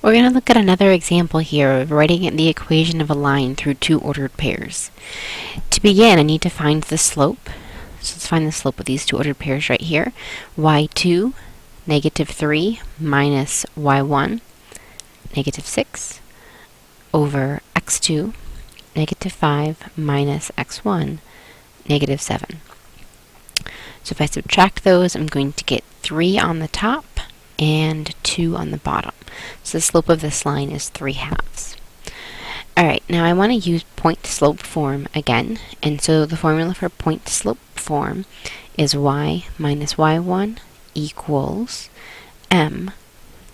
We're going to look at another example here of writing the equation of a line through two ordered pairs. To begin, I need to find the slope. So let's find the slope of these two ordered pairs right here. y2, negative 3, minus y1, negative 6, over x2, negative 5, minus x1, negative 7. So if I subtract those, I'm going to get 3 on the top and 2 on the bottom. So the slope of this line is 3/2. Alright, now I want to use point-slope form again, and so the formula for point-slope form is y minus y1 equals m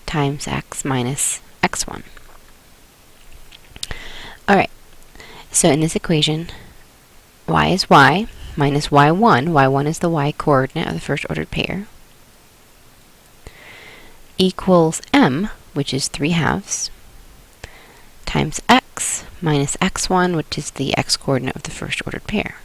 times x minus x1. Alright, so in this equation, y is y minus y1, y1 is the y coordinate of the first ordered pair, equals m, which is 3/2, times x minus x1, which is the x coordinate of the first ordered pair.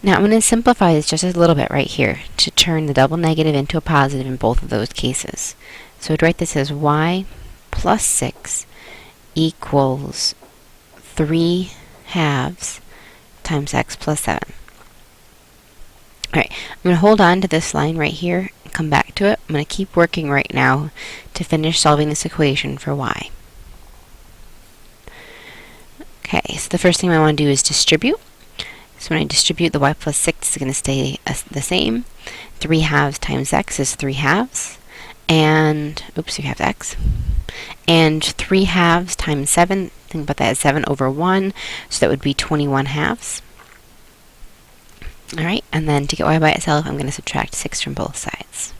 Now I'm going to simplify this just a little bit right here to turn the double negative into a positive in both of those cases. So I'd write this as y plus 6 equals 3/2 times x plus 7. Alright, I'm going to hold on to this line right here and come back to it. I'm going to keep working right now to finish solving this equation for y. Okay, so the first thing I want to do is distribute. So when I distribute, the y plus 6 is going to stay the same. 3/2 times x is 3/2. And, oops, we have x. And 3/2 times 7, think about that as 7 over 1, so that would be 21/2. Alright, and then to get y by itself, I'm going to subtract 6 from both sides.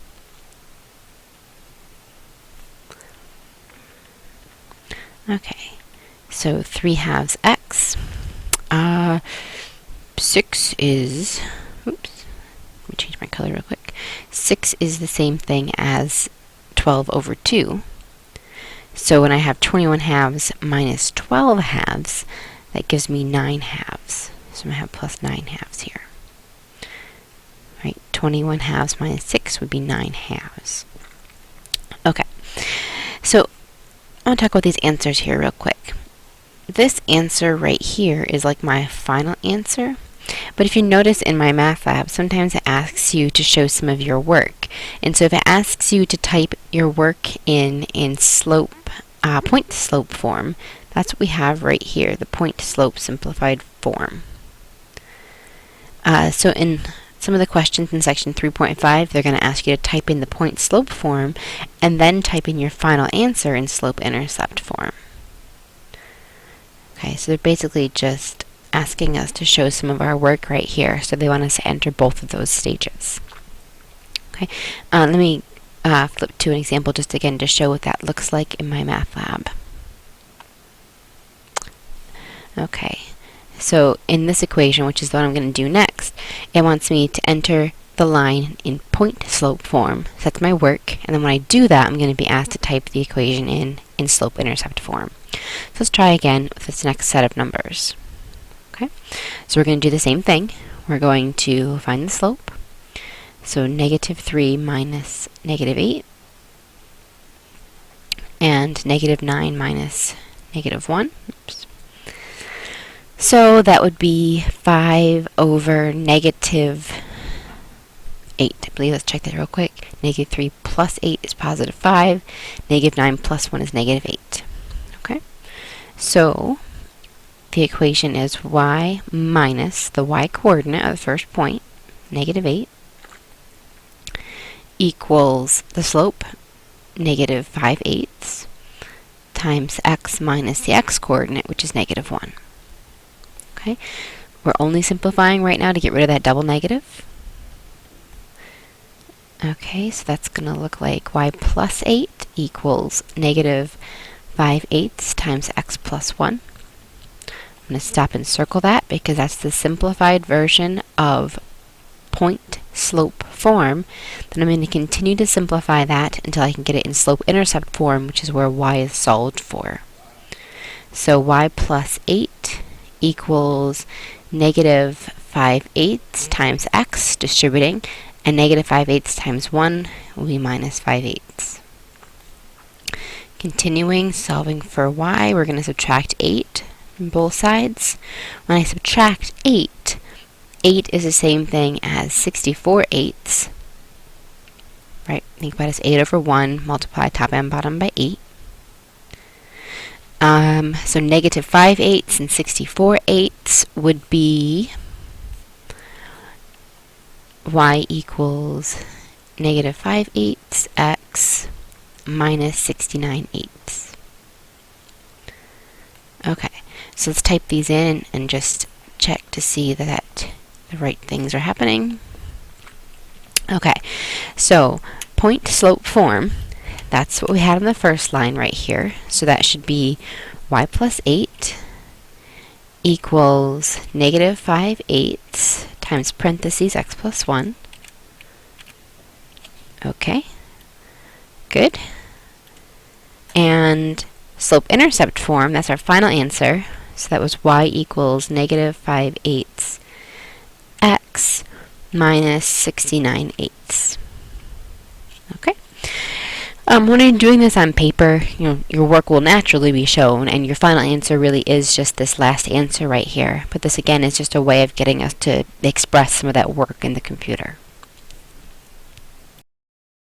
Okay, so 3/2 x. 6 is, oops, let me change my color real quick. 6 is the same thing as 12 over 2. So when I have 21/2 minus 12/2, that gives me 9/2. So I'm going to have plus 9/2 here. Right, 21/2 minus 6 would be 9/2. Okay, so I want to talk about these answers here real quick. This answer right here is like my final answer. But if you notice in my math lab, sometimes it asks you to show some of your work. And so if it asks you to type your work in point-slope form, that's what we have right here, the point-slope simplified form. So in some of the questions in section 3.5, they're going to ask you to type in the point-slope form and then type in your final answer in slope-intercept form. Okay, so they're basically just asking us to show some of our work right here, so they want us to enter both of those stages. Okay, let me flip to an example just again to show what that looks like in my math lab. Okay, so in this equation, which is the one I'm going to do next, it wants me to enter the line in point-slope form. So that's my work, and then when I do that, I'm going to be asked to type the equation in slope-intercept form. So let's try again with this next set of numbers. Okay, so we're going to do the same thing. We're going to find the slope. So negative 3 minus negative 8, and negative 9 minus negative 1. Oops. So that would be 5 over negative 8. I believe, let's check that real quick. Negative 3 plus 8 is positive 5. Negative 9 plus 1 is negative 8. Okay, so the equation is y minus the y coordinate of the first point, negative 8, equals the slope, negative 5/8, times x minus the x coordinate, which is negative 1. Okay, we're only simplifying right now to get rid of that double negative. Okay, so that's going to look like y plus 8 equals negative 5/8 times x plus 1. I'm going to stop and circle that because that's the simplified version of point-slope form. Then I'm going to continue to simplify that until I can get it in slope-intercept form, which is where y is solved for. So y plus 8 equals negative 5/8 times x, distributing, and negative 5/8 times 1 will be minus 5/8. Continuing, solving for y, we're going to subtract 8 from both sides. When I subtract 8, 8 is the same thing as 64/8. Right, think about it as 8 over 1, multiply top and bottom by 8. So negative 5/8 and 64/8 would be y equals negative 5/8 x minus 69/8. Okay, so let's type these in and just check to see that the right things are happening. Okay, so point slope form, that's what we had on the first line right here. So that should be y plus 8 equals negative 5/8 times parentheses x plus 1. Okay, good. And slope-intercept form, that's our final answer. So that was y equals negative 5/8 x minus 69/8. Okay. When you're doing this on paper, your work will naturally be shown, and your final answer really is just this last answer right here. But this again is just a way of getting us to express some of that work in the computer.